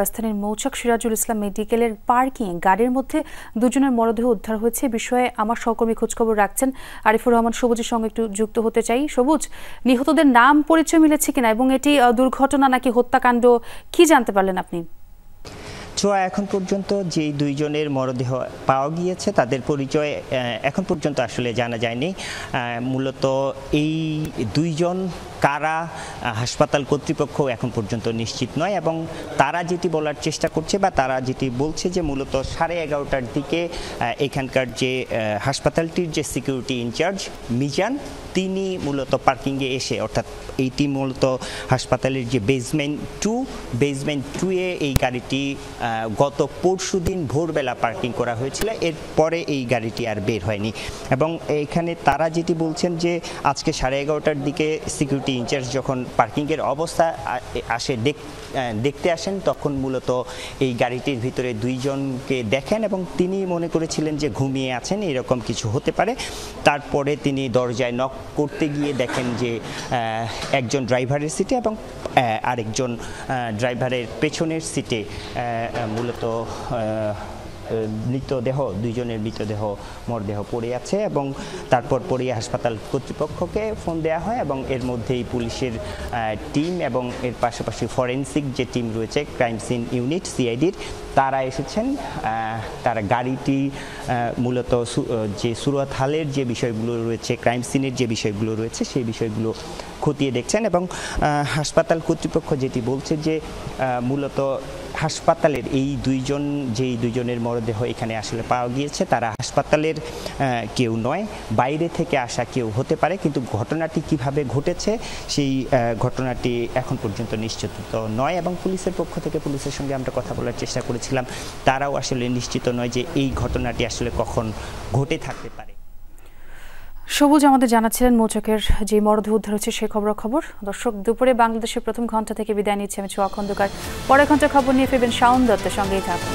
রাজধানীর মৌচাক সিরাজুল ইসলাম মেডিকেলের পার্কিং গাড়ির মধ্যে দুজনের মরদেহ উদ্ধার হয়েছে। বিষয়ে আমার সহকর্মী খোঁজখবর রাখছেন আরিফুর রহমান সবুজের সঙ্গে একটু যুক্ত হতে চাই। সবুজ, নিহতদের নাম পরিচয় মিলেছে কিনা এবং এটি দুর্ঘটনা নাকি হত্যাকাণ্ড, কি জানতে পারলেন আপনি? এখন পর্যন্ত যে দুইজনের মরদেহ পাওয়া গিয়েছে তাদের পরিচয় এখন পর্যন্ত আসলে জানা যায়নি। মূলত এই দুইজন কারা হাসপাতাল কর্তৃপক্ষ এখন পর্যন্ত নিশ্চিত নয়, এবং তারা যেটি বলার চেষ্টা করছে বা তারা যেটি বলছে যে মূলত 11:30টার দিকে এখানকার যে হাসপাতালটির যে সিকিউরিটি ইনচার্জ মিজান, তিনি মূলত পার্কিংয়ে এসে, অর্থাৎ এইটি মূলত হাসপাতালের যে বেসমেন্ট 2-এ এই গাড়িটি গত পরশুদিন ভোরবেলা পার্কিং করা হয়েছিল। এরপরে এই গাড়িটি আর বের হয়নি, এবং এখানে তারা যেটি বলছেন যে আজকে 11:30টার দিকে সিকিউরিটি ইনচার্জ যখন পার্কিংয়ের অবস্থা দেখতে আসেন, তখন মূলত এই গাড়িটির ভিতরে দুইজনকে দেখেন এবং তিনি মনে করেছিলেন যে ঘুমিয়ে আছেন, এরকম কিছু হতে পারে। তারপরে তিনি দরজায় নক করতে গিয়ে দেখেন যে একজন ড্রাইভারের সিটে এবং আরেকজন ড্রাইভারের পেছনের সিটে মূলত দুইজনের মরদেহ পড়ে আছে, এবং তারপর পরে হাসপাতাল কর্তৃপক্ষকে ফোন দেওয়া হয় এবং এর মধ্যেই পুলিশের টিম এবং এর পাশাপাশি ফরেনসিক যে টিম রয়েছে ক্রাইম সিন ইউনিট সিআইডির, তারা এসেছেন। তারা গাড়িটি মূলত যে সুরত হালের যে বিষয়গুলো রয়েছে, ক্রাইম সিনের যে বিষয়গুলো রয়েছে, সেই বিষয়গুলো খতিয়ে দেখছেন। এবং হাসপাতাল কর্তৃপক্ষ যেটি বলছে যে মূলত হাসপাতালের এই দুইজনের মরদেহ এখানে আসলে পাওয়া গিয়েছে, তারা হাসপাতালের কেউ নয়, বাইরে থেকে আসা কেউ হতে পারে, কিন্তু ঘটনাটি কিভাবে ঘটেছে সেই ঘটনাটি এখন পর্যন্ত নিশ্চিত নয়। এবং পুলিশের পক্ষ থেকে, পুলিশের সঙ্গে আমরা কথা বলার চেষ্টা করেছিলাম, তারাও আসলে নিশ্চিত নয় যে এই ঘটনাটি আসলে কখন ঘটে থাকতে পারে। সবুজ আমাদের জানাচ্ছিলেন মৌচাকের যে মরদেহ উদ্ধার হচ্ছে সে খবর। দর্শক, দুপুরে বাংলাদেশের প্রথম ঘন্টা থেকে বিদায় নিচ্ছে আমি ছোঁয়া খন্দকার। পরের ঘন্টার খবর নিয়ে ফিরবেন শাওন দত্তের, সঙ্গেই থাকুন।